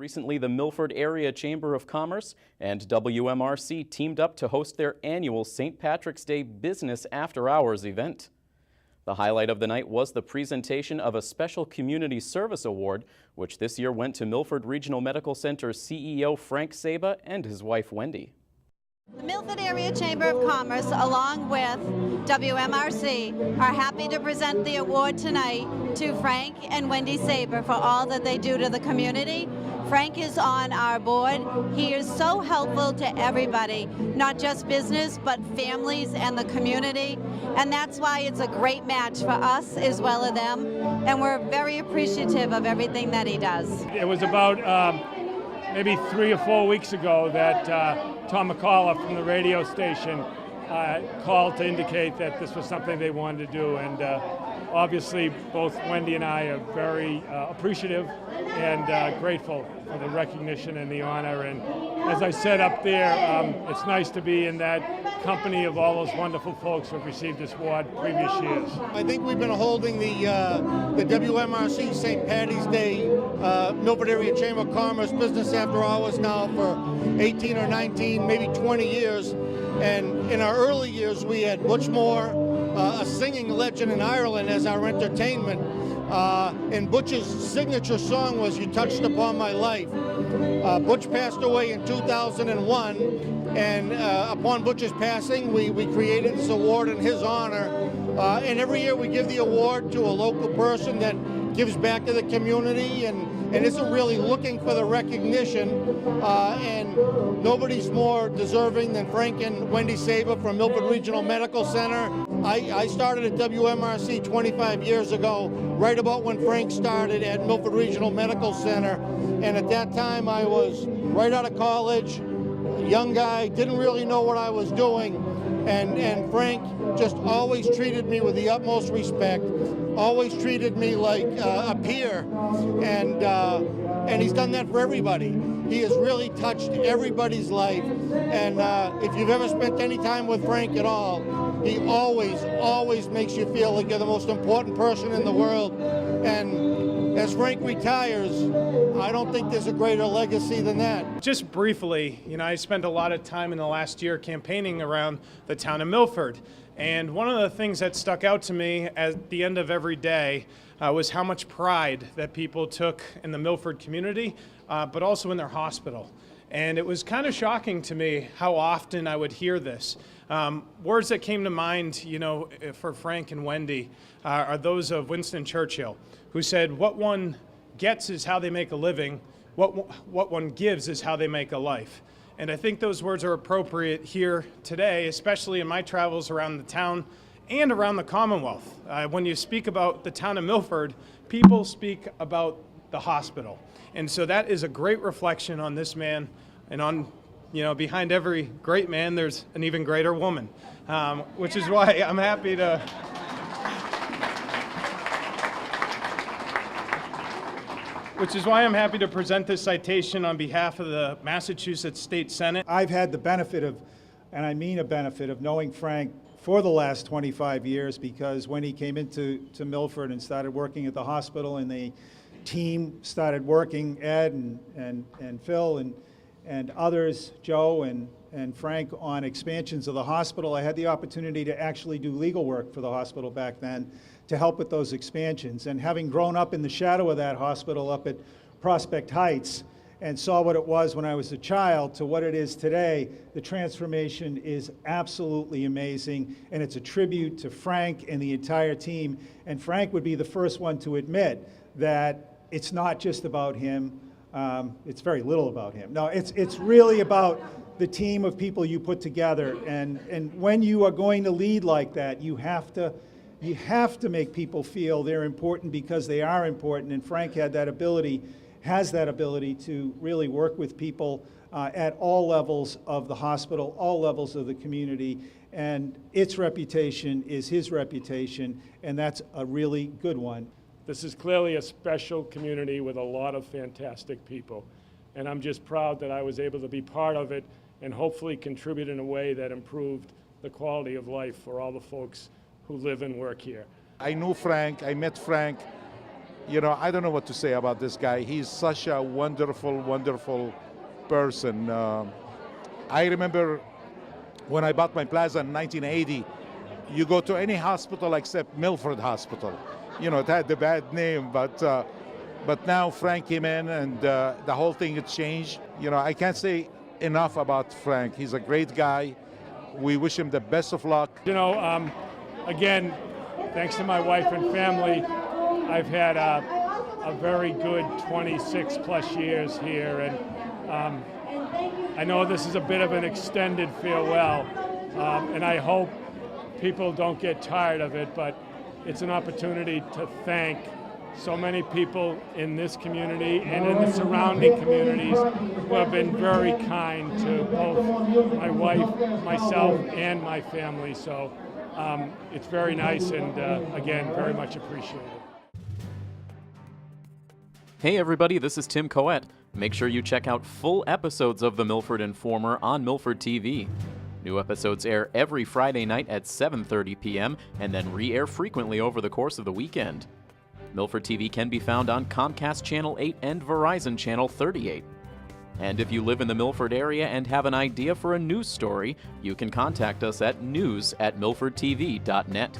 Recently, the Milford Area Chamber of Commerce and WMRC teamed up to host their annual St. Patrick's Day Business After Hours event. The highlight of the night was the presentation of a Special Community Service Award, which this year went to Milford Regional Medical Center CEO Frank Saba and his wife Wendy. The Milford Area Chamber of Commerce, along with WMRC, are happy to present the award tonight to Frank and Wendy Saba for all that they do to the community. Frank is on our board. He is so helpful to everybody, not just business, but families and the community. And that's why it's a great match for us as well as them. And we're very appreciative of everything that he does. It was about maybe 3 or 4 weeks ago that Tom McCullough from the radio station called to indicate that this was something they wanted to do, and obviously both Wendy and I are very appreciative and grateful for the recognition and the honor. And as I said up there, it's nice to be in that company of all those wonderful folks who have received this award previous years. I think we've been holding the WMRC St. Patty's Day Milford Area Chamber of Commerce Business After Hours now for 18 or 19, maybe 20 years. And in our early years, we had Butch Moore, a singing legend in Ireland, as our entertainment. And Butch's signature song was "You Touched Upon My Life." Butch passed away in 2001, and upon Butch's passing, we created this award in his honor. And every year we give the award to a local person that gives back to the community and isn't really looking for the recognition. And nobody's more deserving than Frank and Wendy Saba from Milford Regional Medical Center. I started at WMRC 25 years ago, right about when Frank started at Milford Regional Medical Center. And at that time I was right out of college, a young guy, didn't really know what I was doing. And Frank just always treated me with the utmost respect, always treated me like a peer, and he's done that for everybody. He has really touched everybody's life, and if you've ever spent any time with Frank at all, he always makes you feel like you're the most important person in the world. And as Frank retires, I don't think there's a greater legacy than that. Just briefly, I spent a lot of time in the last year campaigning around the town of Milford. And one of the things that stuck out to me at the end of every day was how much pride that people took in the Milford community, but also in their hospital. And it was kind of shocking to me how often I would hear this. Words that came to mind, for Frank and Wendy are those of Winston Churchill, who said, "What one gets is how they make a living. What one gives is how they make a life." And I think those words are appropriate here today, especially in my travels around the town and around the Commonwealth. When you speak about the town of Milford, people speak about the hospital. And so that is a great reflection on this man, and on, behind every great man, there's an even greater woman, which is why I'm happy to present this citation on behalf of the Massachusetts State Senate. I've had the benefit of, and I mean a benefit of, knowing Frank for the last 25 years, because when he came into Milford and started working at the hospital, and the team started working, Ed and Phil and others, Joe and Frank, on expansions of the hospital, I had the opportunity to actually do legal work for the hospital back then to help with those expansions. And having grown up in the shadow of that hospital up at Prospect Heights and saw what it was when I was a child to what it is today, the transformation is absolutely amazing, and it's a tribute to Frank and the entire team. And Frank would be the first one to admit that it's not just about him. It's very little about him. No, it's really about the team of people you put together. And when you are going to lead like that, you have to make people feel they're important, because they are important. And Frank has that ability to really work with people at all levels of the hospital, all levels of the community. And its reputation is his reputation, and that's a really good one. This is clearly a special community with a lot of fantastic people, and I'm just proud that I was able to be part of it and hopefully contribute in a way that improved the quality of life for all the folks who live and work here. I knew Frank, I met Frank I don't know what to say about this guy. He's such a wonderful, wonderful person. I remember when I bought my plaza in 1980, you go to any hospital except Milford Hospital. It had the bad name, but now Frank came in and the whole thing had changed. I can't say enough about Frank. He's a great guy. We wish him the best of luck. Again, thanks to my wife and family, I've had a very good 26 plus years here, and I know this is a bit of an extended farewell, and I hope people don't get tired of it, but it's an opportunity to thank so many people in this community and in the surrounding communities who have been very kind to both my wife, myself, and my family. So it's very nice and, again, very much appreciated. Hey everybody, this is Tim Coette. Make sure you check out full episodes of The Milford Informer on Milford TV. New episodes air every Friday night at 7:30 p.m. and then re-air frequently over the course of the weekend. Milford TV can be found on Comcast Channel 8 and Verizon Channel 38. And if you live in the Milford area and have an idea for a news story, you can contact us at news@milfordtv.net.